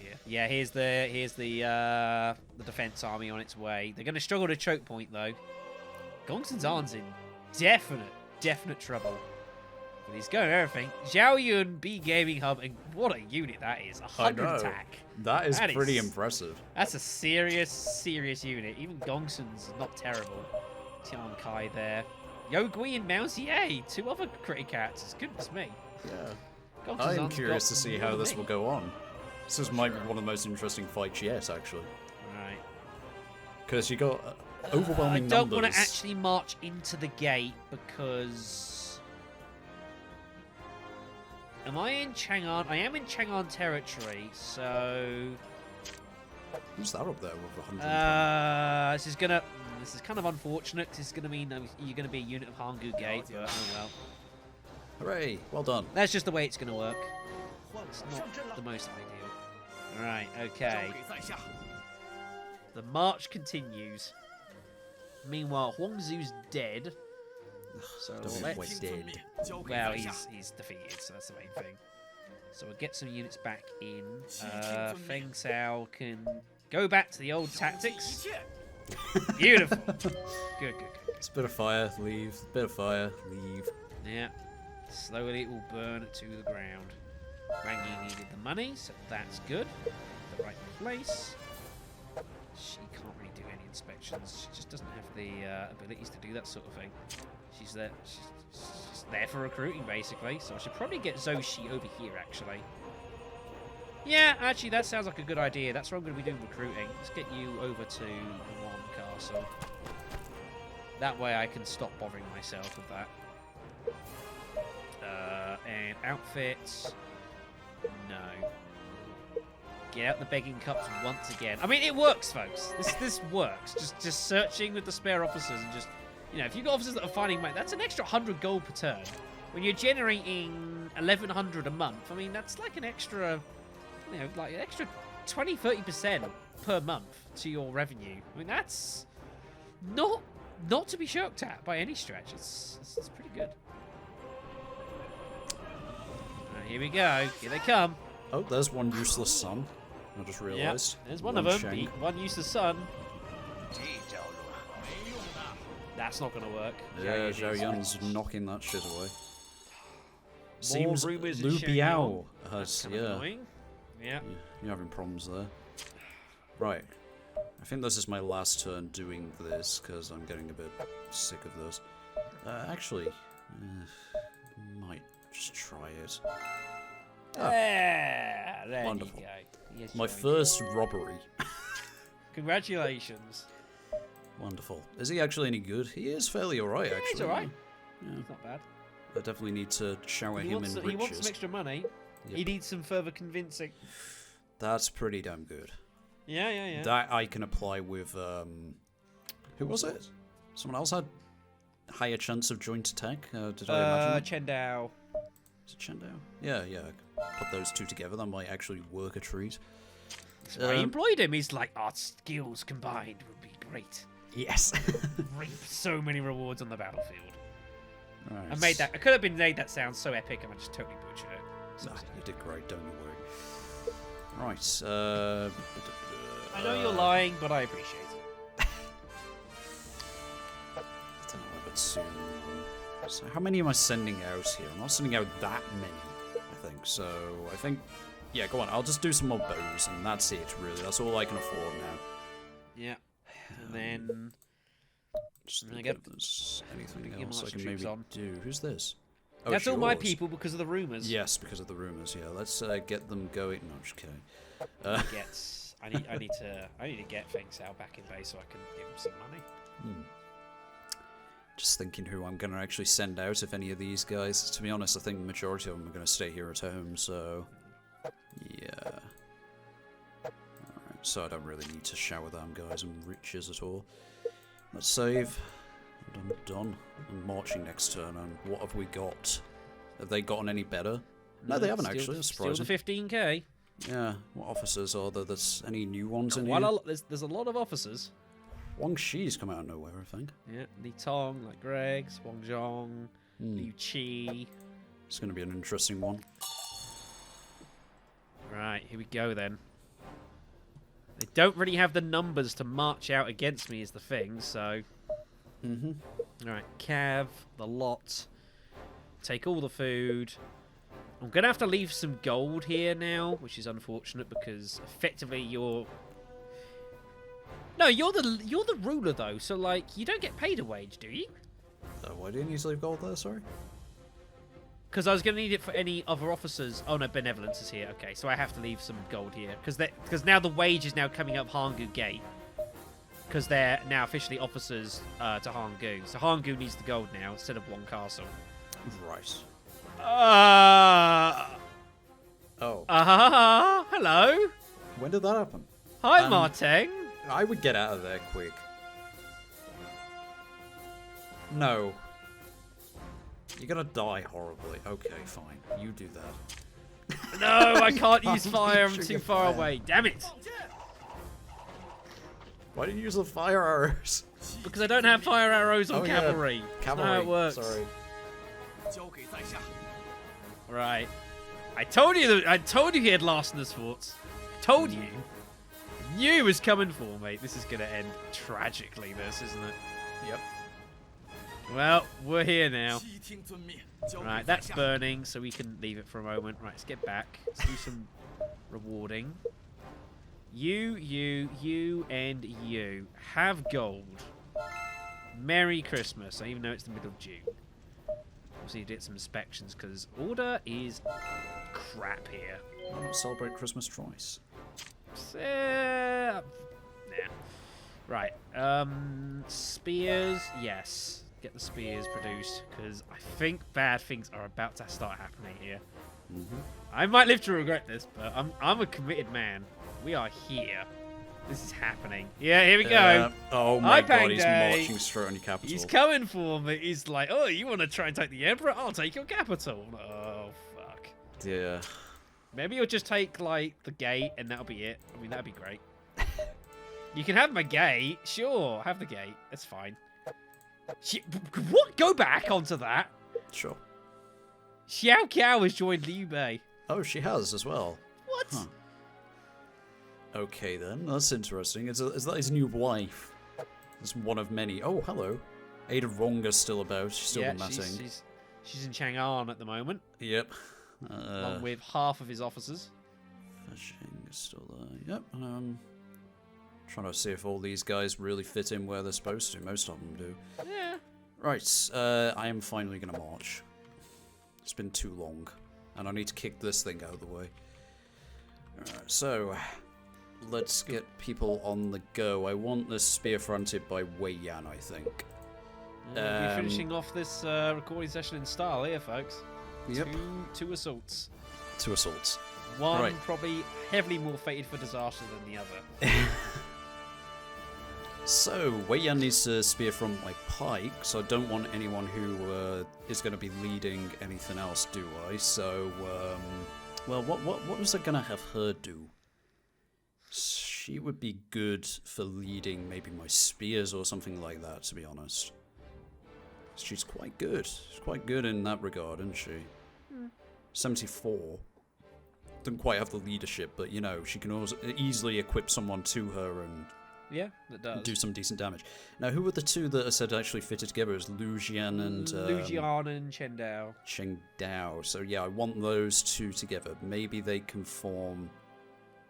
dear. Yeah, here's the defense army on its way. They're going to struggle to choke point though. Gongsun Zan's in definite trouble. But he's going everything. Zhao Yun, B Gaming Hub, and what a unit that is. 100 attack. That is pretty impressive. That's a serious unit. Even Gongsun's not terrible. Tian Kai there. Yo Gui and Mao Xie, 2 other cats. Goodness me. Yeah. I am curious to see how this will go on. This might be one of the most interesting fights yet, actually. Right. Because you got overwhelming numbers. I don't want to actually march into the gate because... Am I in Chang'an? I am in Chang'an territory, so... Who's that up there with 100? This is kind of unfortunate. This is going to mean you're going to be a unit of Hanggu Gate, but oh well. Hooray! Well done. That's just the way it's going to work. It's not the most ideal. Alright, okay. The march continues. Meanwhile, Huangzu's dead. So let's... dead. Well, he's defeated, so that's the main thing. So we'll get some units back in. Feng Cao can go back to the old tactics. Beautiful. Good. It's a bit of fire, leave. Bit of fire, leave. Yeah. Slowly it will burn to the ground. Wang Yi needed the money, so that's good. The right place. She can't really do any inspections. She just doesn't have the abilities to do that sort of thing. She's there for recruiting, basically. So I should probably get Zhou Shi over here, actually. Yeah, actually, that sounds like a good idea. That's what I'm going to be doing recruiting. Let's get you over to Yuan Castle. That way I can stop bothering myself with that. And outfits. No. Get out the begging cups once again. I mean, it works, folks. This works. Just searching with the spare officers and just, you know, if you've got officers that are finding money, that's an extra 100 gold per turn. When you're generating 1,100 a month, I mean, that's like an extra, you know, like an extra 20-30% per month to your revenue. I mean, that's not to be shirked at by any stretch. It's pretty good. Here we go. Here they come. Oh, there's one useless son. I just realised. Yep, there's one of them. One useless son. That's not going to work. Yeah, Zhao Yun's knocking that shit away. More Seems Lu Biao has, annoying. Yeah. You're having problems there. Right. I think this is my last turn doing this because I'm getting a bit sick of this. Actually, might just try it. There wonderful. You go. Yes, my first robbery. Congratulations. Wonderful. Is he actually any good? He is fairly alright, actually. He's alright. Yeah. He's not bad. I definitely need to shower him in riches. He wants some extra money. Yep. He needs some further convincing. That's pretty damn good. Yeah. That I can apply with, who was it? Someone else had higher chance of joint attack? Did I imagine? Chen Dao. Is it Chen Dao? Yeah. Put those two together, that might actually work a treat. That's why he employed him. He's like, our skills combined would be great. Yes. Reap so many rewards on the battlefield. Right. I could have been made that sound so epic, and I just totally butchered it. No, you did great, don't you worry. Right, I know you're lying, but I appreciate it. I don't know about soon. So how many am I sending out here? I'm not sending out that many, I think. So I think, yeah, go on. I'll just do some more bows, and that's it, really. That's all I can afford now. Yeah. And then... Just think if there's anything else I can maybe do. Who's this? Oh, that's all my people because of the rumours. Yes, because of the rumours. Yeah, let's get them going. No, I'm just kidding. I need to get Feng Cao back in base so I can give him some money. Just thinking who I'm going to actually send out, if any of these guys. To be honest, I think the majority of them are going to stay here at home. So, yeah. Alright, so I don't really need to shower them guys in riches at all. Let's save. I'm done. I'm marching next turn. And what have we got? Have they gotten any better? No, they haven't actually. That's surprising. Still the 15k. Yeah. What officers are there? There's any new ones in here? Well, there's a lot of officers. Wang Shi's come out of nowhere, I think. Yeah. Li Tong, like Greg's, Wang Zhong, Liu Qi. It's going to be an interesting one. Right, here we go then. They don't really have the numbers to march out against me is the thing, so... Alright, Cav, the lot. Take all the food. I'm going to have to leave some gold here now, which is unfortunate because effectively you're... No, you're the ruler though, so like you don't get paid a wage, do you? Why didn't you leave gold there? Sorry. Because I was going to need it for any other officers. Oh no, benevolence is here. Okay, so I have to leave some gold here because now the wage is now coming up Hangu Gate because they're now officially officers to Hangu. So Hangu needs the gold now instead of One Castle. Right. Hello. When did that happen? Hi, Marteng. I would get out of there quick. No. You're gonna die horribly. Okay, fine. You do that. No, I can't use fire. I'm Shoot too your far fire. away. Damn it. Why didn't you use the fire arrows? Because I don't have fire arrows on cavalry. Cavalry. That's not how it works. Sorry. Right. I told you he had larcenous thoughts. I told you. I knew he was coming for, mate. This is going to end tragically, this, isn't it? Yep. Well, we're here now. Right, that's burning, so we can leave it for a moment. Right, let's get back. Let's do some rewarding. You, and you. Have gold. Merry Christmas, even though it's the middle of June. Obviously, you did some inspections, because order is crap here. Why not celebrate Christmas twice? Nah. Right, spears, yes. Get the spears produced, because I think bad things are about to start happening here. I might live to regret this, but I'm a committed man. We are here. This is happening. Yeah, here we go. Oh my god, he's Day. marching straight on your capital. He's coming for me. He's like, oh, you want to try and take the Emperor? I'll take your capital. Oh, fuck. Yeah. Maybe you'll just take, like, the gate, and that'll be it. I mean, that'd be great. You can have my gate. Sure, have the gate. That's fine. What? Go back onto that. Sure. Xiao Kiao has joined Liu Bei. Oh, she has as well. What? Huh. Okay then, that's interesting. Is that his new wife? That's one of many. Oh, hello. Ada Ronga's still about. She's still missing. She's in Chang'an at the moment. Yep. Along with half of his officers. Fishing is still there. Yep. Trying to see if all these guys really fit in where they're supposed to. Most of them do. Yeah. Right. I am finally going to march. It's been too long. And I need to kick this thing out of the way. Alright, so... let's get people on the go. I want this spear fronted by Wei Yan, I think. We're finishing off this recording session in style here, folks. Yep. Two assaults. 2 assaults. One Right. probably heavily more fated for disaster than the other. So, Wei Yan needs to spear from my pike, so I don't want anyone who is going to be leading anything else, do I? So, well, what was I going to have her do? She would be good for leading maybe my spears or something like that, to be honest. She's quite good. She's quite good in that regard, isn't she? 74. Doesn't quite have the leadership, but, you know, she can also easily equip someone to her and Yeah, that does. do some decent damage. Now, who were the two that I said actually fitted together? It was Lu Jian and... Lu Jian and Chen Dao. Cheng Dao. So, yeah, I want those two together. Maybe they can form...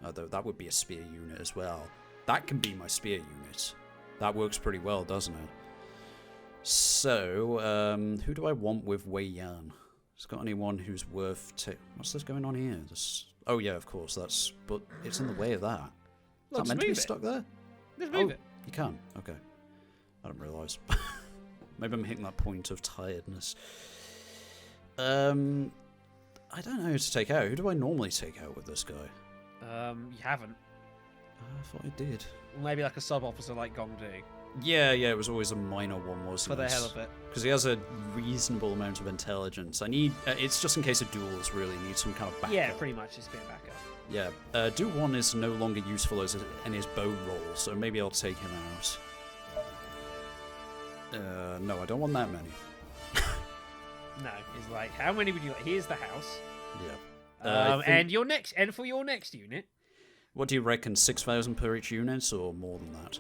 Although that would be a spear unit as well. That can be my spear unit. That works pretty well, doesn't it? So, who do I want with Wei Yan? Has got anyone who's worth... What's this going on here? Oh, yeah, of course. That's... But it's in the way of that. Well, Is that meant to be stuck there? Just move it. You can? Okay. I didn't realise. Maybe I'm hitting that point of tiredness. I don't know who to take out. Who do I normally take out with this guy? You haven't. I thought I did. Maybe like a sub-officer like Gongdu. Yeah, it was always a minor one, wasn't For it? the hell of it. Because he has a reasonable amount of intelligence. I need... it's just in case of duels, really. Need some kind of backup. Yeah, pretty much. Just a bit of backup. Yeah. Do 1 is no longer useful as in his bow roll, so maybe I'll take him out. No, I don't want that many. No, it's like, how many would you like? Here's the house. Yeah. And your next, and for your next unit, What do you reckon? 6,000 per each unit, or more than that?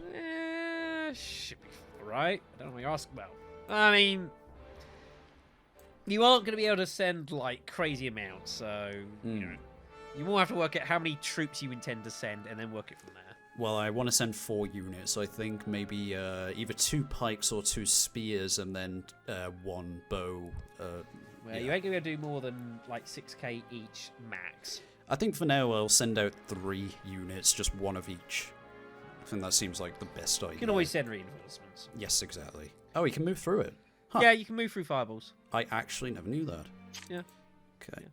Should be alright. I don't know what you ask about. I mean, you aren't going to be able to send like crazy amounts, so you know, you will have to work out how many troops you intend to send, and then work it from there. Well, I want to send 4 units. So I think maybe either 2 pikes or 2 spears, and then 1 bow. Well, yeah. you ain't going to do more than like 6k each max. I think for now I'll send out 3 units, just 1 of each. I think that seems like the best idea. You can always send reinforcements. Yes, exactly. Oh, you can move through it. Huh. Yeah, you can move through fireballs. I actually never knew that. Yeah. Okay. Yeah.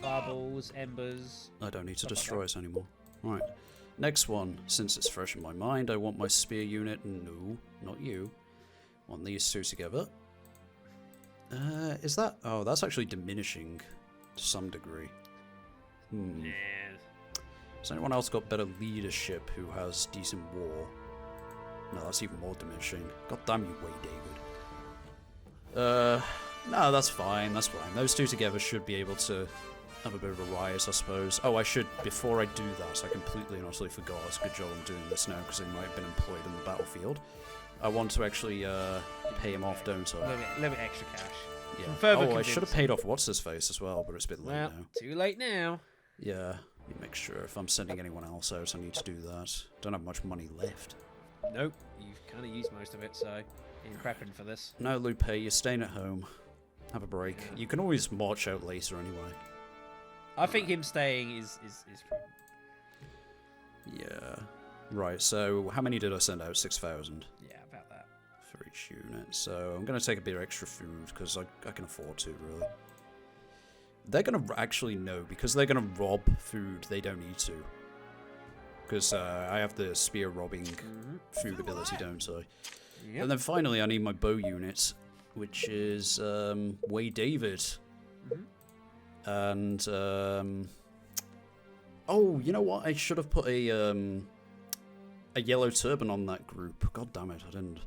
Fireballs, embers. I don't need to destroy us anymore. Right. Next one, since it's fresh in my mind, I want my spear unit. No, not you. I want these 2 together. Is that... Oh, that's actually diminishing to some degree. Yeah. Has anyone else got better leadership who has decent war? No, that's even more diminishing. God damn you, Wade David. No, that's fine, that's fine. Those 2 together should be able to have a bit of a rise, I suppose. Oh, I should, before I do that, I completely and utterly forgot. It's a good job I'm doing this now, because they might have been employed in the battlefield. I want to actually pay him off, don't I? A little bit extra cash. Yeah. Oh, I should have paid off What's-His-Face as well, but it's a bit late now. Too late now. Yeah, let me make sure if I'm sending anyone else out, I need to do that. Don't have much money left. Nope, you've kind of used most of it, so you're prepping for this. No, Lupe, you're staying at home. Have a break. Yeah. You can always march out later anyway. I think him staying is prudent. Yeah. Right, so how many did I send out? 6,000? Yeah, about that. For each unit. So I'm going to take a bit of extra food, because I can afford to, really. They're going to actually no, because they're going to rob food, they don't need to. Because I have the spear robbing food ability, don't I? Yep. And then finally I need my bow unit, which is Way David. And oh, you know what? I should have put a yellow turban on that group. God damn it, I didn't.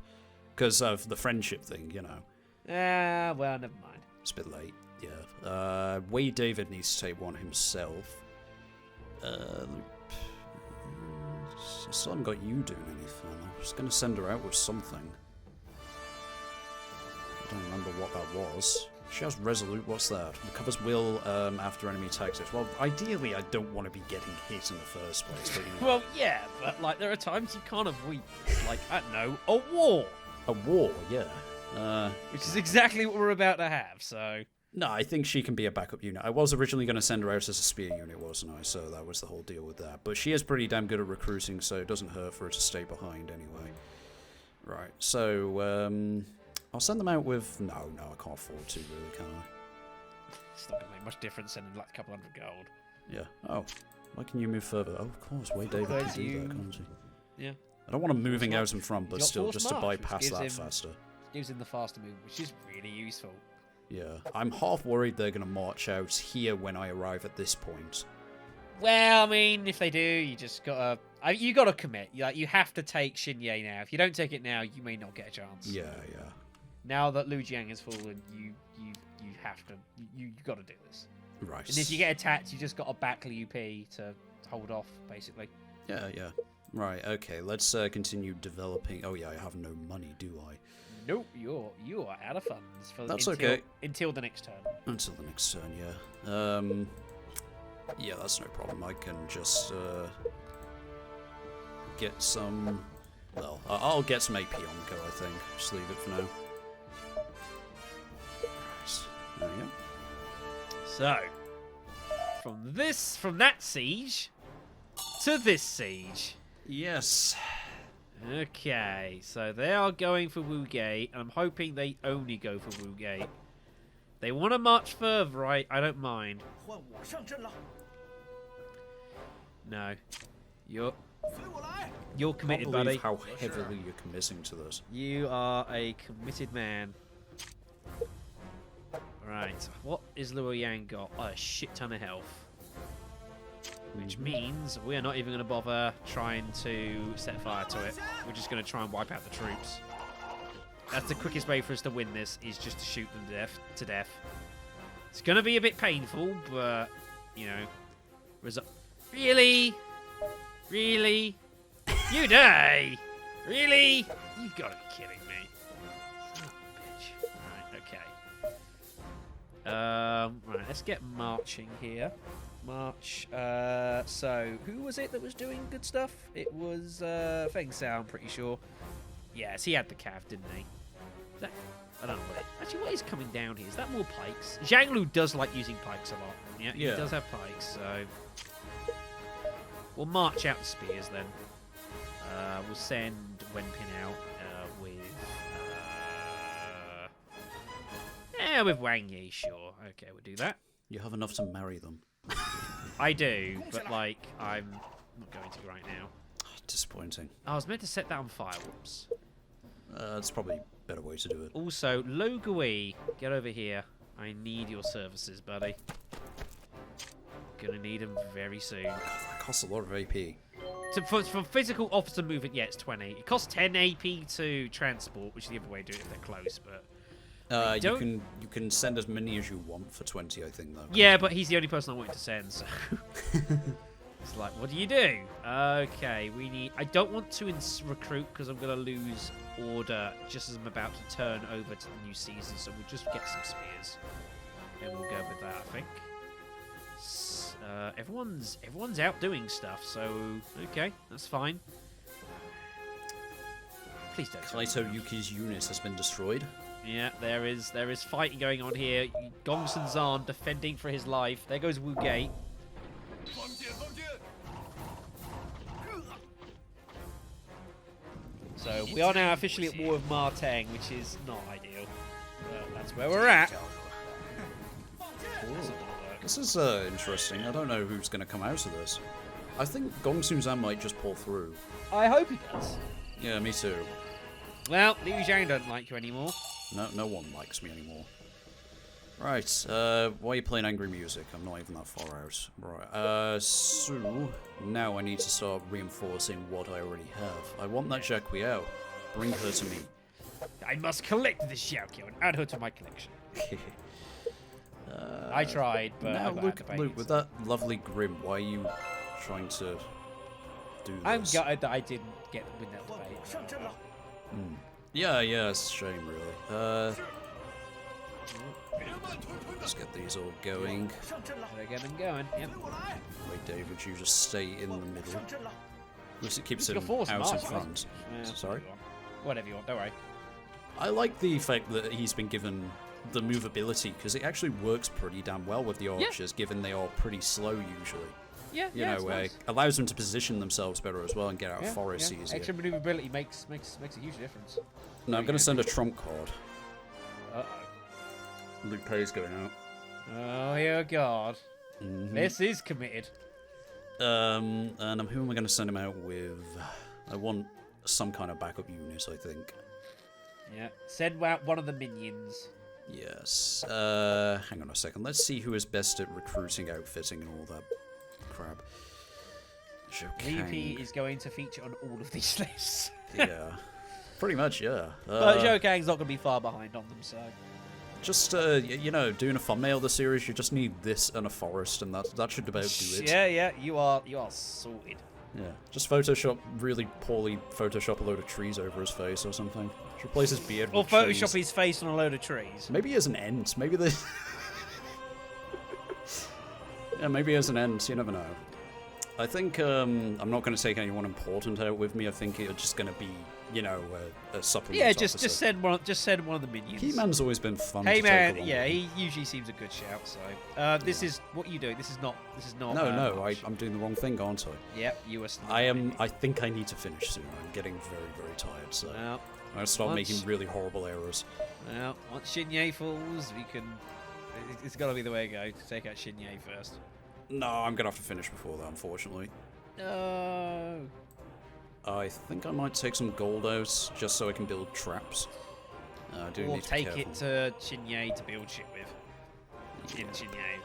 Because of the friendship thing, you know. Well, never mind. It's a bit late, yeah. Way David needs to take one himself. I still haven't got you doing anything. I was going to send her out with something. I don't remember what that was. She has Resolute, what's that? Recovers will after enemy tactics. Well, ideally I don't want to be getting hit in the first place. But, you know. Well, yeah, but like there are times you can't avoid, like, I don't know, a war. A war, yeah. Which is exactly what we're about to have, so... No, I think she can be a backup unit. I was originally going to send her out as a spear unit, wasn't I? So that was the whole deal with that. But she is pretty damn good at recruiting, so it doesn't hurt for her to stay behind anyway. Right, so I'll send them out with... No, I can't afford to, really, can I? It's not going to make much difference sending like a couple hundred gold. Yeah. Oh, why can you move further? Oh, of course, Way David can do that, can't he? Yeah. I don't want him moving out in front, but He's got still, force just to march, which bypass gives that him- faster. Gives him the faster move, which is really useful. Yeah, I'm half worried they're going to march out here when I arrive at this point. Well, I mean, if they do, you just gotta... you gotta commit. You have to take Xinye now. If you don't take it now, you may not get a chance. Yeah. Now that Lu Jiang has fallen, you have to... You gotta do this. Right. And if you get attacked, you just gotta back Liu Pi to hold off, basically. Yeah. Right, okay, let's continue developing... Oh yeah, I have no money, do I? Nope, you are out of funds for That's okay. Until the next turn. Until the next turn, yeah. Yeah, that's no problem. I can just get some... Well, I'll get some AP on the go, I think. Just leave it for now. Right, there we go. So, from that siege to this siege. Yes. Okay, so they are going for Wu Gate. I'm hoping they only go for Wu Gate. They want to march further, right? I don't mind. No. You're committed, I can't buddy. believe how heavily you're committing to this. You are a committed man. Right, what is Luo Yang got? Oh, a shit ton of health. Which means we're not even going to bother trying to set fire to it. We're just going to try and wipe out the troops. That's the quickest way for us to win this, is just to shoot them to death. It's going to be a bit painful, but, you know... Really? Really? You die? Really? You've got to be kidding me. Son of a bitch. Right, okay. Right, let's get marching here. March. So, who was it that was doing good stuff? It was Feng Sao, I'm pretty sure. Yes, he had the cav, didn't he? Is that, I don't know. Actually, what is coming down here? Is that more pikes? Zhanglu does like using pikes a lot. Yeah, he does have pikes, so... We'll march out the spears then. We'll send Wenpin out with Wang Yi, sure. Okay, we'll do that. You have enough to marry them. I do, but like, I'm not going to right now. Disappointing. I was meant to set that on fire. Whoops. That's probably a better way to do it. Also, Lo Gui, get over here. I need your services, buddy. Gonna need them very soon. God, that costs a lot of AP. For physical officer movement, yeah, it's 20. It costs 10 AP to transport, which is the other way to do it if they're close, but... you can send as many as you want for 20, I think, though. Yeah, but he's the only person I wanted to send, so... It's like, what do you do? Okay, we need... I don't want to recruit because I'm going to lose order just as I'm about to turn over to the new season, so we'll just get some spears. And we'll go with that, I think. Everyone's out doing stuff, so... Okay, that's fine. Please don't. Kaito Yuki's unit has been destroyed. Yeah, there is fighting going on here. Gongsun Zan defending for his life. There goes Wu Gate. So we are now officially at war with Marteng, which is not ideal. Well, that's where we're at. This is interesting. I don't know who's going to come out of this. I think Gongsun Zan might just pull through. I hope he does. Yeah, me too. Well, Liu Zhang don't like you anymore. No one likes me anymore. Right, why are you playing angry music? I'm not even that far out. Right, so now I need to start reinforcing what I already have. I want that Jacquiao. Bring her to me. I must collect this Xiaoqiao and add her to my collection. I tried, but now I got look, activated. with that lovely grim, why are you trying to do this? I'm gutted that I didn't win that debate. Yeah, it's a shame, really. Let's get these all going. Gotta get them going. Yep. Wait, Dave, would you just stay in the middle? At least it keeps him force out in march, front. Yeah, Sorry? Whatever you want, don't worry. I like the fact that he's been given the movability, because it actually works pretty damn well with the archers, given they are pretty slow usually. Yeah, You know, nice. allows them to position themselves better as well and get out of forests easier. Extra maneuverability makes a huge difference. No, I'm going to send a trump card. Uh-oh. Luke Pay's going out. Oh, dear God. Mm-hmm. This is committed. And who am I going to send him out with? I want some kind of backup unit, I think. Yeah. Send out one of the minions. Yes. Hang on a second. Let's see who is best at recruiting, outfitting, and all that crap. VP is going to feature on all of these lists. Yeah. Pretty much, yeah. But Zhou Kang's not going to be far behind on them, so... Just, you know, doing a thumbnail of the series, you just need this and a forest, and that should about do it. Yeah, you are sorted. Yeah. Just really poorly Photoshop a load of trees over his face or something. Just replace his beard Or with Photoshop trees. his face on a load of trees. Maybe he has an end. Maybe the... Yeah, maybe he has an end. You never know. I think I'm not going to take anyone important out with me. I think it's just going to be, you know, a supplement. Yeah, just send one of the minions. He-Man's always been fun. Hey to man, take along. yeah, he usually seems a good shout. So, this is what you doing. This is not. No, I'm doing the wrong thing, aren't I? Yep, you are. I think I need to finish soon. I'm getting very, very tired. So Well, I'm gonna start making really horrible errors. well, once Xinye falls, we can. It's got to be the way to go. To take out Xinye first. No, I'm gonna have to finish before that, unfortunately. No. I think I might take some gold out just so I can build traps. I do Or need to be take careful. it to Xinye to build shit with. In Xinye.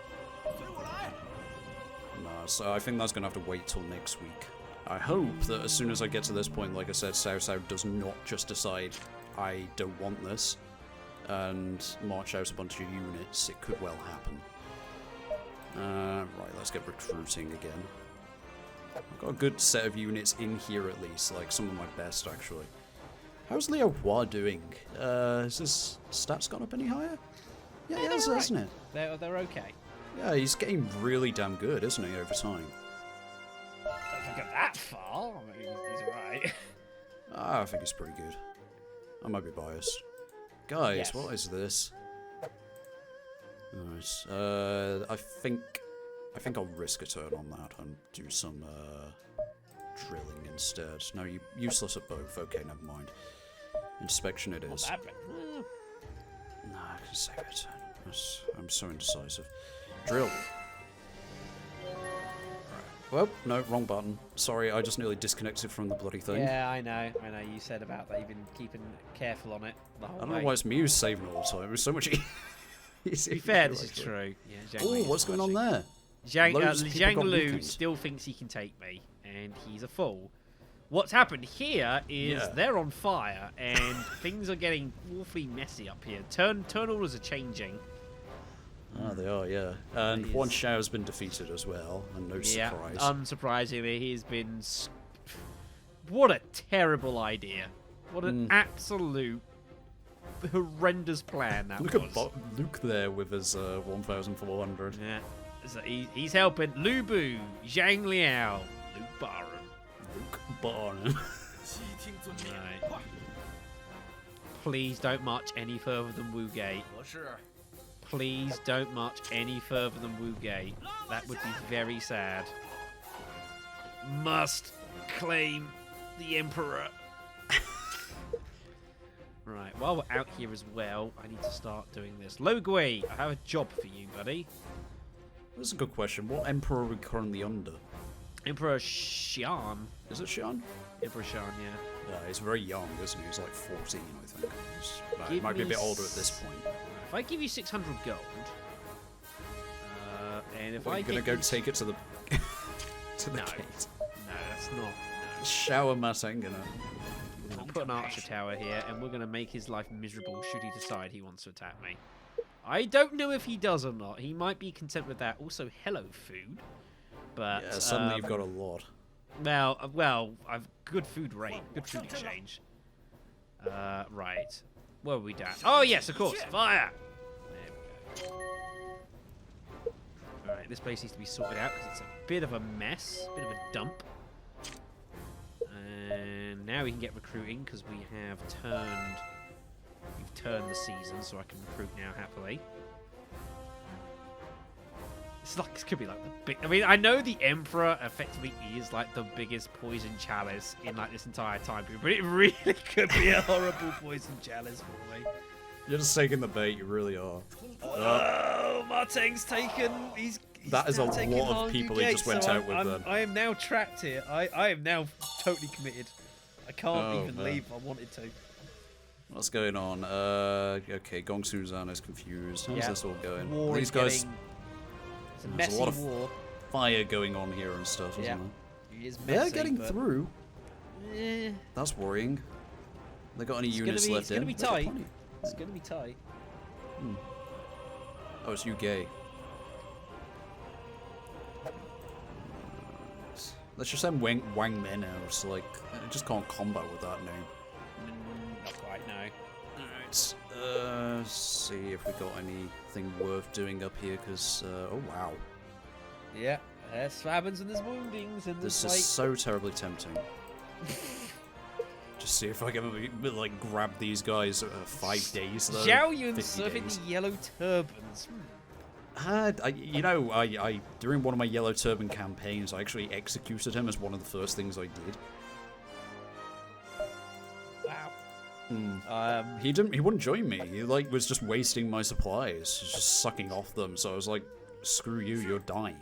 No, so I think that's going to have to wait till next week. I hope that as soon as I get to this point, like I said, Cao does not just decide, I don't want this, and march out a bunch of units. It could well happen. Right, let's get recruiting again. I've got a good set of units in here at least, like some of my best actually. How's Leo Hua doing? Has his stats gone up any higher? Yeah, he has, hasn't it? They're okay. Yeah, he's getting really damn good, isn't he, over time? Don't think of that far. I mean, he's alright. I think he's pretty good. I might be biased. Guys, Yes. what is this? Nice. I think I'll risk a turn on that and do some drilling instead. No, you useless at both. Okay, never mind. Inspection it is. Not bad, but, Nah, I can save it. I'm so indecisive. Drill. Well, no, wrong button. Sorry, I just nearly disconnected from the bloody thing. Yeah, I know. You said about that. You've been keeping careful on it the whole I don't way. know why it's me who's saving all the time. It was so much easier. To be fair, this is true. Yeah, Oh, what's going on there? Zhang Loads of people Zhang got Lu weakened. still thinks he can take me, and he's a fool. What's happened here is they're on fire, and things are getting awfully messy up here. Turn orders are changing. Ah, they are, yeah. And Yuan Shu has been defeated as well, and no Yeah, surprise. unsurprisingly, he's been... What a terrible idea. What an absolute horrendous plan that Look was. at Luke there with his 1,400. Yeah, so he's helping Lu Bu, Zhang Liao, Luke Barham. Luke Barnum. Right. Please don't march any further than Wu Gate. Please don't march any further than Wu Gate. That would be very sad. Must claim the Emperor. Right, while we're out here as well, I need to start doing this. Lo Gui, I have a job for you, buddy. That's a good question. What emperor are we currently under? Emperor Xian. Is it Shan? Emperor Xian, yeah. Yeah, he's very young, isn't he? He's like 14, I think. He Give might be a me bit older at this point. If I give you 600 gold, and if I Are you gonna get go you... take it to the to the No. gate? No, that's not. No. Shower mat ain't gonna. We're gonna put an archer tower here, and we're gonna make his life miserable should he decide he wants to attack me. I don't know if he does or not. He might be content with that. Also, hello, food. But Yeah, suddenly you've got a lot. Well, I've good food rate, good food exchange. Right. Where are we down? Oh yes, of course. Fire. There we go. All right, this place needs to be sorted out because it's a bit of a mess, a bit of a dump. And now we can get recruiting because we've turned the season, so I can recruit now happily. This could be like the big. I mean, I know the Emperor effectively is like the biggest poison chalice in like this entire time period, but it really could be a horrible poison chalice for me. You're just taking the bait, you really are. Oh, Marteng's taken. He's That is a now taken lot of Hong people Yu he Gate, just went so out with then. I am now trapped here. I am now totally committed. I can't Oh, even man. leave if I wanted to. What's going on? Okay, Gong Suzan is confused. How's Yeah. this all going? War These is guys, getting... It's a there's a messy lot of war. fire going on here and stuff, isn't Yeah. there? It is They're messy, getting but... through. Eh, That's worrying. They got any units it's left gonna in? be They've got tight. plenty. it's gonna be tight. Oh, it's you gay. Let's just send Wang Men out. So, like, I just can't combat with that name. Not quite, no. Alright, let's see if we got anything worth doing up here, because, oh wow. Yeah, there's Fabins and there's woundings and This there's is so terribly tempting. Just see if I can, like, grab these guys 5 days, though. Zhao Yun 50 surfing days. the yellow turbans. I during one of my Yellow Turban campaigns, I actually executed him as one of the first things I did. Wow. He wouldn't join me. He like was just wasting my supplies, just sucking off them. So I was like, "Screw you, you're dying."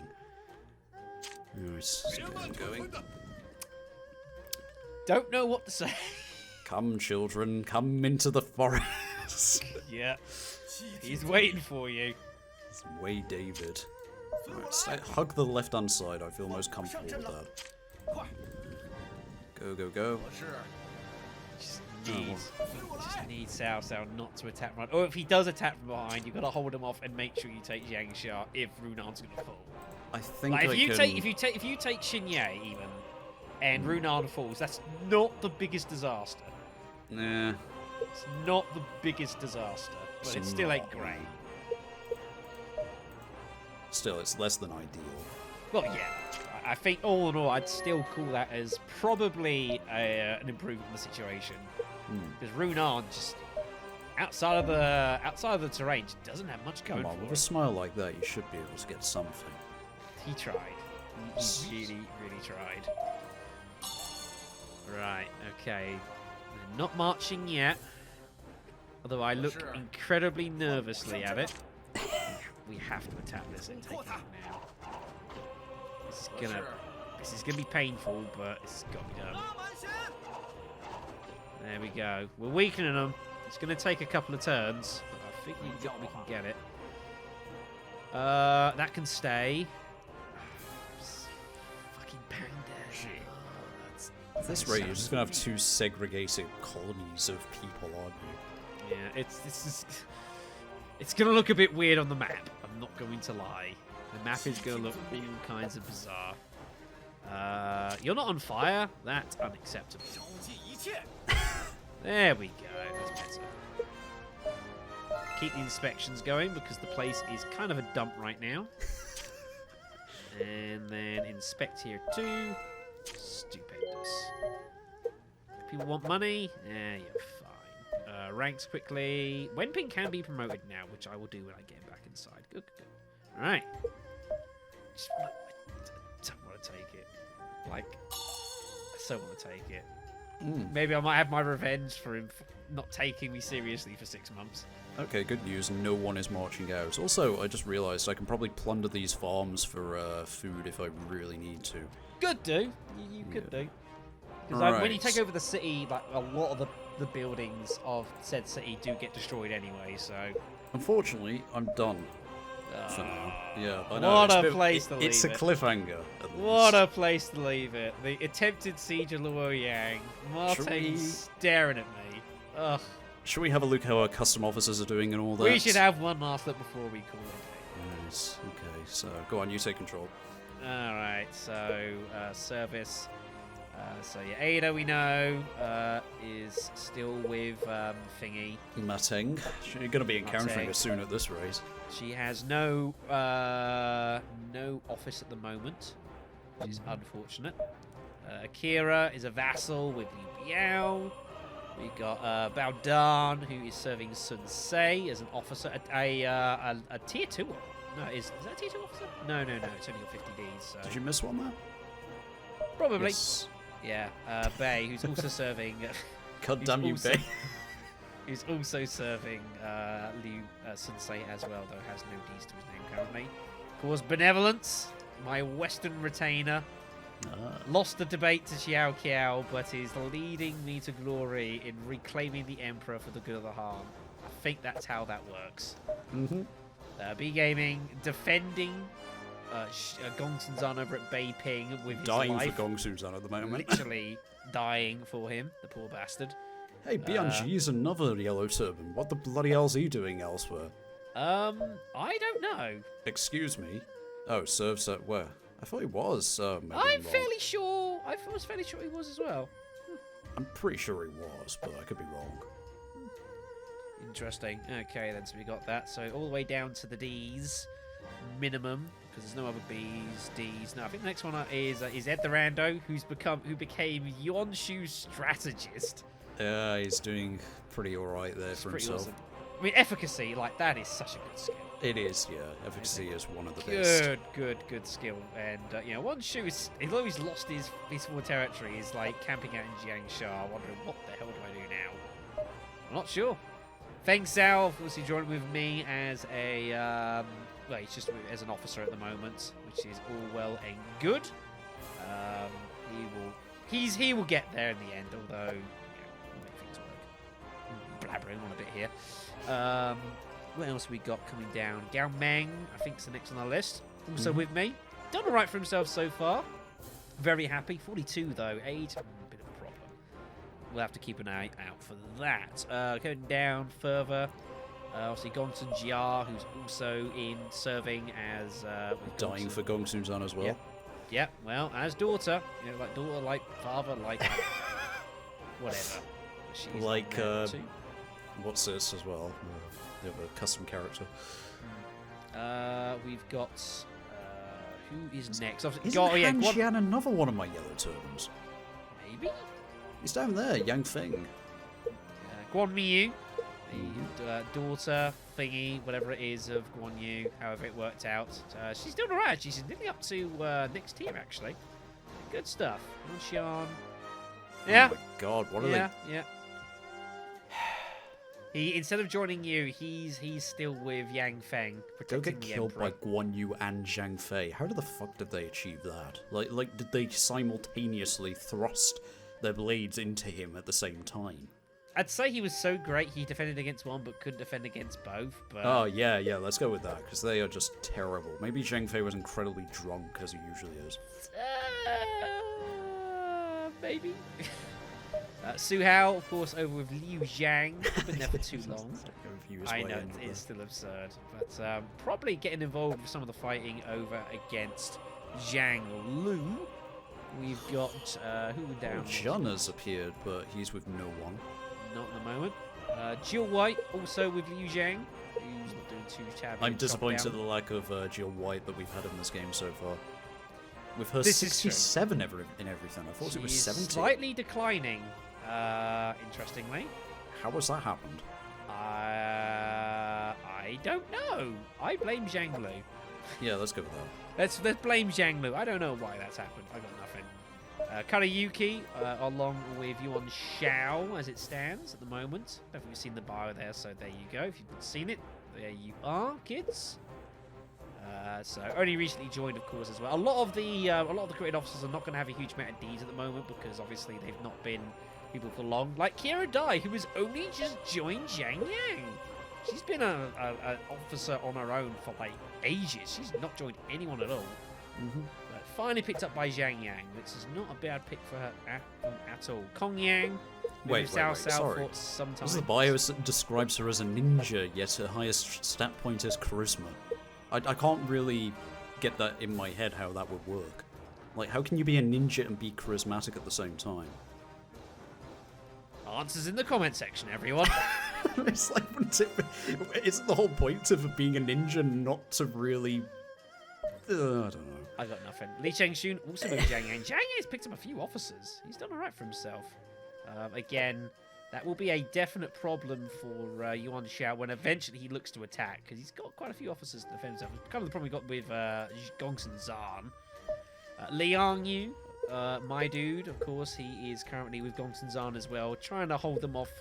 Nice. Let's get him going. Don't know what to say. Come, children, come into the forest. Yeah. He's waiting for you. It's way David. Right, hug the left-hand side. I feel most comfortable with that. Go, go, go. Just need Cao Cao not to attack right. Or if he does attack from behind, you've got to hold him off and make sure you take Jiang Xia if Runan's going to fall. I think Like, I if you can... take if you take Xinye even, and Runan falls, that's not the biggest disaster. Nah. It's not the biggest disaster, but it still ain't great. Still, it's less than ideal. Well, yeah. I think all in all, I'd still call that as probably an improvement in the situation. Because Runan just outside of the terrain just doesn't have much going Come on, for with him. a smile like that, you should be able to get something. He tried. He really, really tried. Right. Okay. We're not marching yet. Although I look incredibly nervously at it. We have to attack this and take it out now. This is gonna be painful, but it's got to be done. There we go. We're weakening them. It's gonna take a couple of turns, but I think we can get it. That can stay. Fucking panda. At this rate, you're just gonna have 2 segregated colonies of people, aren't you? Yeah, it's gonna look a bit weird on the map. I'm not going to lie. The map is gonna look all kinds of bizarre. You're not on fire. That's unacceptable. There we go. That's better. Keep the inspections going because the place is kind of a dump right now. And then inspect here too. Stupendous. People want money? Yeah, you're fine. Ranks quickly. Wenping can be promoted now, which I will do when I get back inside. Good, good. Alright. I don't want to take it. Like, I so want to take it. Maybe I might have my revenge for him not taking me seriously for 6 months. Okay, good news. No one is marching out. Also, I just realised I can probably plunder these farms for food if I really need to. Could do. You could do. Because when you take over the city, like a lot of the buildings of said city do get destroyed anyway. So unfortunately, I'm done for now. Yeah, I know. What a place to leave it. It's a cliffhanger. At least. What a place to leave it. The attempted siege of Luoyang. Martin's staring at me. Ugh. Should we have a look how our custom officers are doing and all that? We should have one last look before we call it. Nice. Okay, so go on, you take control. Alright, so service. So yeah, Ada we know is still with Thingy. Mateng. You're going to be encountering her soon at this rate. She has no office at the moment, which is unfortunate. Akira is a vassal with Liu Biao. We got Bao Dan, who is serving Sun Se as an officer, a tier 2. No, is that a tier 2 officer? No, it's only got 50 Ds. So. Did you miss one there? Probably. Yes. Yeah, Bay, who's also serving. God damn you, Bay. Who's also serving Liu Sensei as well, though has no D's to his name currently. Of course, Benevolence, my Western retainer. Lost the debate to Xiao Kiao, but is leading me to glory in reclaiming the Emperor for the good of the Han. I think that's how that works. B Gaming defending Gong Sun over at Beiping with his dying life. for Gong Sun at the moment. Literally dying for him, the poor bastard. Hey, Bianchi's another yellow turban. What the bloody hell's he doing elsewhere? I don't know. Excuse me. Oh, serves at where? I thought he was. Maybe I'm fairly sure. I was fairly sure he was as well. I'm pretty sure he was, but I could be wrong. Interesting. Okay, then so we got that. So all the way down to the D's minimum, because there's no other B's, D's. No, I think the next one is Ed the Rando, who became Yuan Shu's strategist. Yeah, he's doing pretty alright there for himself. Awesome. I mean, efficacy, like, that is such a good skill. It is, yeah. Efficacy is one of the best. Good skill. And, Yuan Shu, although he's lost his full territory, he's, like, camping out in Jiangsha, wondering, what the hell do I do now? I'm not sure. Feng Xiao, obviously, joined with me as a, he's just as an officer at the moment, which is all well and good. He will get there in the end, although, we'll make things work. Blabbering on a bit here. What else we got coming down? Gao Meng, I think, is the next on our list. Also with me. Done all right for himself so far. Very happy. 42, though. Age, a bit of a problem. We'll have to keep an eye out for that. Going down further. Obviously, Gongsun Jia, who's also in serving as with Dying Gongsun. for Gongsun Zan as well. Yeah, well, as daughter, like daughter, like father, like whatever. She's Like, on there too. What's this as well? The other custom character. We've got who is next? Isn't Han Xian another one of my yellow turbans? Maybe. He's down there, Yang Feng. Guan Miyu, the daughter thingy, whatever it is of Guan Yu, however it worked out. She's doing alright. She's nearly up to next tier actually. Good stuff. Han Xian. Yeah. Oh my god, what are Yeah. He instead of joining you, he's still with Yang Feng, They'll protecting get the killed Emperor. by Guan Yu and Zhang Fei. How the fuck did they achieve that? Like, did they simultaneously thrust their blades into him at the same time? I'd say he was so great he defended against one but couldn't defend against both. But Oh, yeah, let's go with that, because they are just terrible. Maybe Zhang Fei was incredibly drunk, as he usually is. Maybe. Su Hao, of course, over with Liu Zhang. Been there for too long. I know, it's still absurd. But probably getting involved with some of the fighting over against Zhang Lu. We've got, who down? Jun has appeared, but he's with no one. Not at the moment. Jill White, also with Liu Zhang, who's not doing too shabby. I'm disappointed at the lack of Jill White that we've had in this game so far. With her This is true. 67 in everything. I thought it was She is 70. slightly declining, interestingly. How has that happened? I don't know. I blame Zhang Lu. Yeah, let's go with that. Let's blame Zhang Lu. I don't know why that's happened. I got nothing. Karayuki, along with Yuan Shu, as it stands at the moment. I don't think we've seen the bio there, so there you go. If you've not seen it, there you are, kids. So only recently joined, of course, as well. A lot of the created officers are not going to have a huge amount of Ds at the moment because obviously they've not been people for long. Like Kira Dai, who has only just joined Zhang Yang. She's been an officer on her own for like ages. She's not joined anyone at all. But finally picked up by Zhang Yang, which is not a bad pick for her at all. Kong Yang. Wait, sorry. Sometimes. The bio describes her as a ninja, yet her highest stat point is charisma. I can't really get that in my head how that would work. Like, how can you be a ninja and be charismatic at the same time? Answers in the comment section, everyone. It's like, isn't the whole point of being a ninja not to really... I don't know. I got nothing. Li Chengxun also with Zhang Yang. Zhang Yang's picked up a few officers. He's done alright for himself. Again, that will be a definite problem for Yuan Shu when eventually he looks to attack, because he's got quite a few officers to defend himself. It's kind of the problem we got with Gongsun Zan. Liang Yu, my dude, of course, he is currently with Gongsun Zan as well, trying to hold them off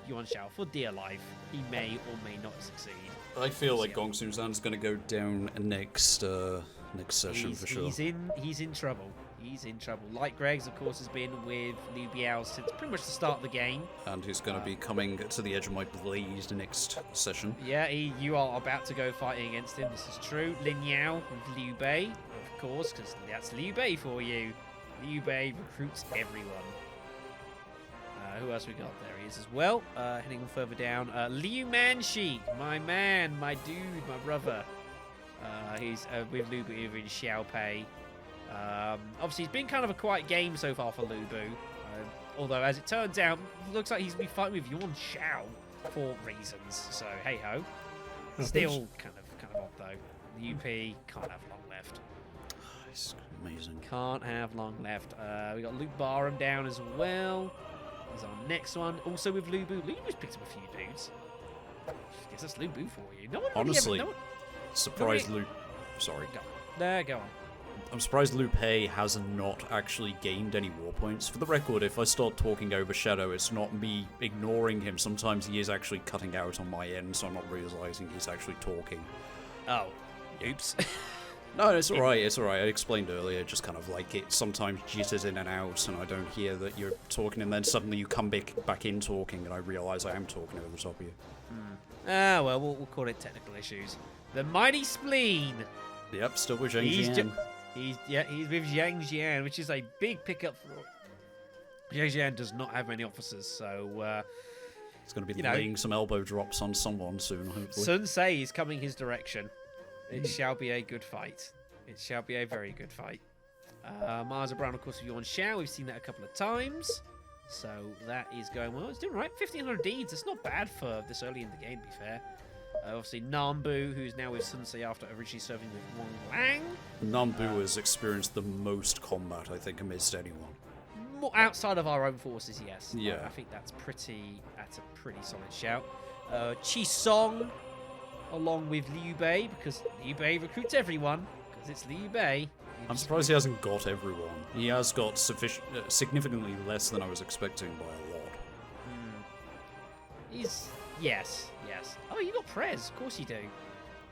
Yuan Shu for dear life. He may or may not succeed. I feel like Gongsun Zan's going to go down next session for sure. He's in trouble. He's in trouble. Light Greg's, of course, has been with Liu Biao since pretty much the start of the game. And he's going to be coming to the edge of my blade next session. Yeah, you are about to go fighting against him. This is true. Lin Yao with Liu Bei, of course, because that's Liu Bei for you. Liu Bei recruits everyone. Who else we got? There he is as well. Heading further down. Liu Manshi, my man, my dude, my brother. He's with Lu Bu in Xiaopei. Obviously, it's been kind of a quiet game so far for Lu Bu. Although, as it turns out, it looks like he's going to be fighting with Yuan Shu for reasons. So, hey-ho. Still kind of odd, though. The UP can't have long left. It's amazing. Can't have long left. We got Luke Barham down as well. He's our next one. Also with Lu Bu. Lu Bu's picked up a few dudes. Guess that's Lu Bu for you. No one Honestly, really surprised Lu... Sorry. Go on. There, go on. I'm surprised Liu Pei has not actually gained any war points. For the record, if I start talking over Shadow, it's not me ignoring him. Sometimes he is actually cutting out on my end, so I'm not realizing he's actually talking. Oh, oops. No, it's alright, it's alright. I explained earlier, just kind of like it sometimes jitters in and out, and I don't hear that you're talking, and then suddenly you come back in talking, and I realize I am talking over the top of you. Well, we'll call it technical issues. The Mighty Spleen. Yep, still with Zhang Jian. He's with Zhang Jian, which is a big pickup for... Zhang Jian does not have many officers, so It's going to be You know. laying some elbow drops on someone soon, hopefully. Sun Se is coming his direction. It shall be a good fight. It shall be a very good fight. Mars Brown, of course, with Yuan Shu. We've seen that a couple of times. So that is going well. It's doing right. 1,500 deeds. It's not bad for this early in the game, to be fair. Obviously, Nambu, who's now with Sun Se after originally serving with Wang Lang. Nambu has experienced the most combat, I think, amidst anyone. More outside of our own forces, yes. Yeah. I think that's a pretty solid shout. Chi Song, along with Liu Bei, because Liu Bei recruits everyone, because it's Liu Bei. I'm surprised he hasn't got everyone. He has got significantly less than I was expecting by a lot. Yes. Oh, you got Prez, of course you do.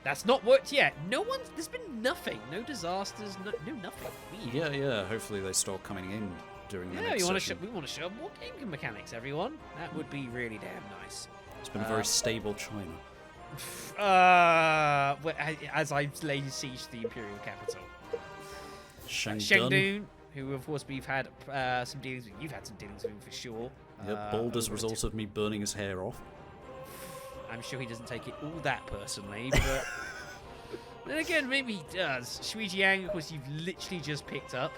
That's not worked yet. There's been nothing. No disasters, no nothing. Weird. Yeah, hopefully they start coming in during the next session. We want to show more game mechanics, everyone. That would be really damn nice. It's been a very stable China. As I laid siege to the Imperial capital. Shangdun, who of course we've had some dealings with. You've had some dealings with him for sure. Yep, bald as a result of me burning his hair off. I'm sure he doesn't take it all that personally, but then again, maybe he does. Shui Jiang, of course, you've literally just picked up.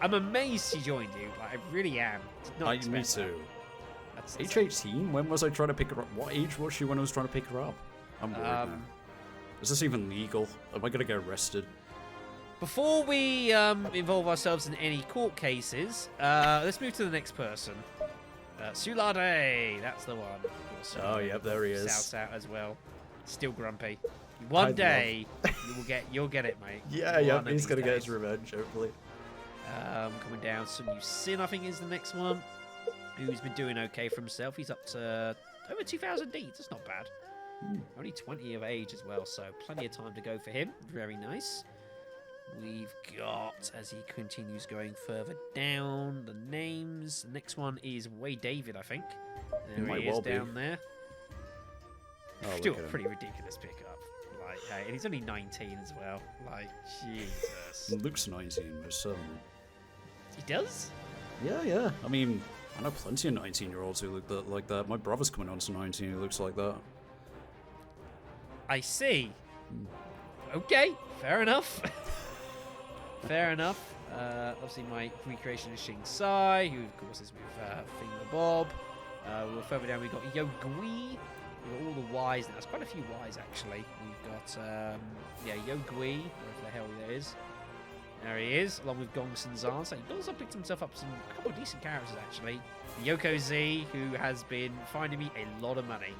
I'm amazed she joined you. Like, I really am. Me too. Age 18? When was I trying to pick her up? What age was she when I was trying to pick her up? I'm worried now. Is this even legal? Am I going to get arrested? Before we involve ourselves in any court cases, let's move to the next person. Sulade, that's the one. Oh, yep, there he is. Shouts out as well. Still grumpy. One day, you'll get it, mate. Yeah, he's going to get his revenge, hopefully. Coming down, Sun Yu Sin, I think, is the next one. Who's been doing okay for himself. He's up to over 2,000 deeds. That's not bad. Only 20 of age as well, so plenty of time to go for him. Very nice. We've got, as he continues going further down, the names. The next one is Wei David, I think. There he is down there. Still a pretty ridiculous pickup. Like, hey, and he's only 19 as well. Like, Jesus. Luke's 19, but He does? Yeah. I mean, I know plenty of 19-year-olds who look like that. My brother's coming on to 19 who looks like that. I see. Okay, fair enough. Fair enough. Obviously, my recreation is Xing Sai, who, of course, is with Finger Bob. We're further down, we've got Yo Gui. We've got all the Ys now. There's quite a few Ys, actually. We've got, Yo Gui, wherever the hell that is. There he is, along with Gong Sun Zan. So he also picked himself up a couple of decent characters, actually. Yoko Z, who has been finding me a lot of money.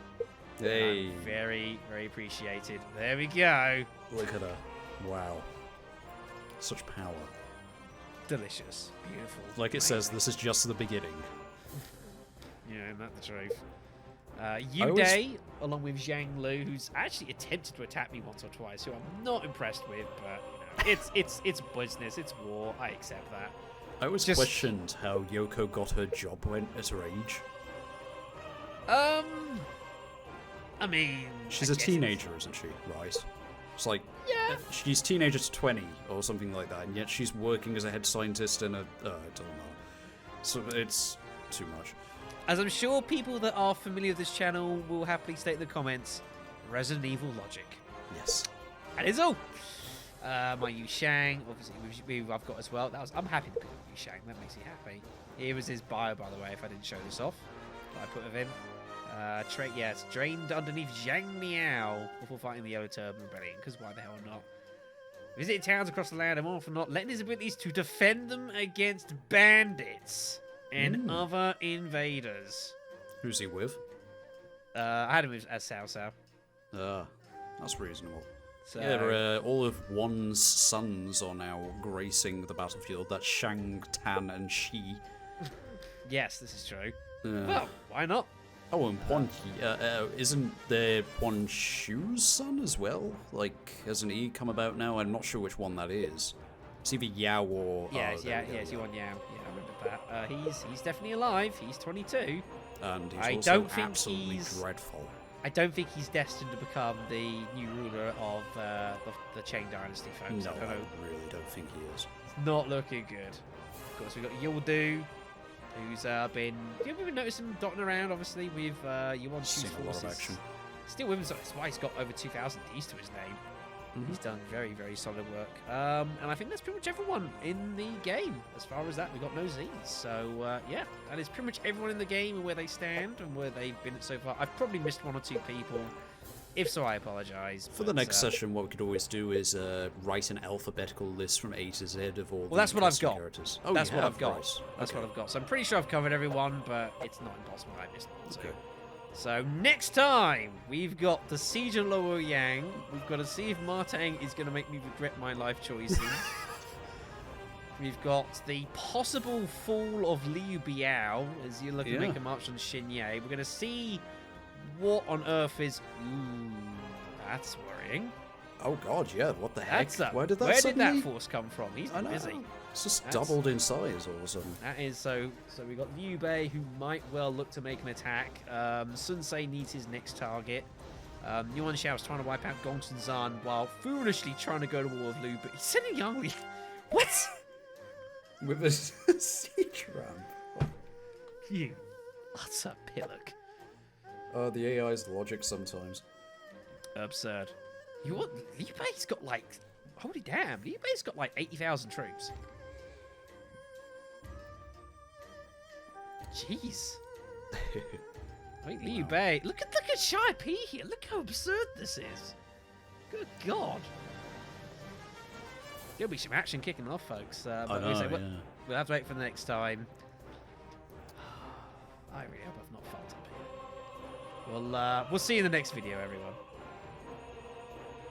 Hey. Very, very appreciated. There we go. Look at her. Wow. Such power. Delicious. Beautiful. Like it says, this is just the beginning. Yeah, isn't that the truth? Yu Dai, along with Zhang Lu, who's actually attempted to attack me once or twice, who I'm not impressed with, but you know, it's business, it's war, I accept that. I always questioned how Yoko got her job went at her age. I mean... She's a teenager, isn't she? Right. It's like... Yeah. She's teenager to 20, or something like that, and yet she's working as a head scientist in a... I don't know. So it's too much. As I'm sure people that are familiar with this channel will happily state in the comments, Resident Evil logic. Yes. That is all. My Yu Shang, obviously, I've got as well. I'm happy to pick up Yu Shang. That makes me happy. Here was his bio, by the way, if I didn't show this off. That I put of him. It's drained underneath Zhang Miao before fighting the Yellow Turban Rebellion, because why the hell not? Visited towns across the land and more for not letting his abilities to defend them against bandits and other invaders. Who's he with? I had him as Cao Cao. That's reasonable. So, yeah, all of Wan's sons are now gracing the battlefield. That's Shang, Tan, and Shi. Yes, this is true. Well, why not? Oh, and Quan isn't there Yuan Shu's son as well? Like, hasn't he come about now? I'm not sure which one that is. It's either Yao or... it's Yuan Yao. Yeah, I remember that. He's definitely alive. He's 22. And he's also absolutely dreadful. I don't think he's destined to become the new ruler of the Qing dynasty, folks. No, I really don't think he is. It's not looking good. Of course, we've got Yildu, who's been... We've been noticing him dotting around, obviously, with Yuan Shu's Seen a lot of forces. action. Still with him, so that's why he's got over 2,000 Ds to his name. He's done very, very solid work. And I think that's pretty much everyone in the game. As far as that, we got no Z's. So, yeah, that is pretty much everyone in the game and where they stand and where they've been so far. I've probably missed one or two people. If so, I apologise. For the next session, what we could always do is write an alphabetical list from A to Z of all well, that's the what I've custom got. characters. Oh, that's you what have, I've got. right. That's Okay. what I've got. So I'm pretty sure I've covered everyone, but it's not impossible. I missed one. So. Okay. So next time, we've got the Siege of Lower Yang. We've got to see if Martang is going to make me regret my life choices. We've got the possible fall of Liu Biao as you look to make a march on Xinye. We're going to see what on earth is... Ooh, that's worrying. Oh god, yeah, what the heck? Where did that force come from? He's been busy. It's just doubled in size all of a sudden. That is so we got Liu Bei, who might well look to make an attack. Sun Ce needs his next target. Yuan Shu is trying to wipe out Gongsun Zan while foolishly trying to go to war with Liu, but he's sending Yang Li. What? With a siege ramp. You utter pillock. The AI's logic sometimes. Absurd. Liu Bei's got like... Holy damn, Liu Bei's got like 80,000 troops. Jeez. Wait, Liu Bei. Look at Shy P here. Look how absurd this is. Good God. There'll be some action kicking off, folks. But I know, we'll have to wait for the next time. I really hope I've not fucked up here. We'll see you in the next video, everyone.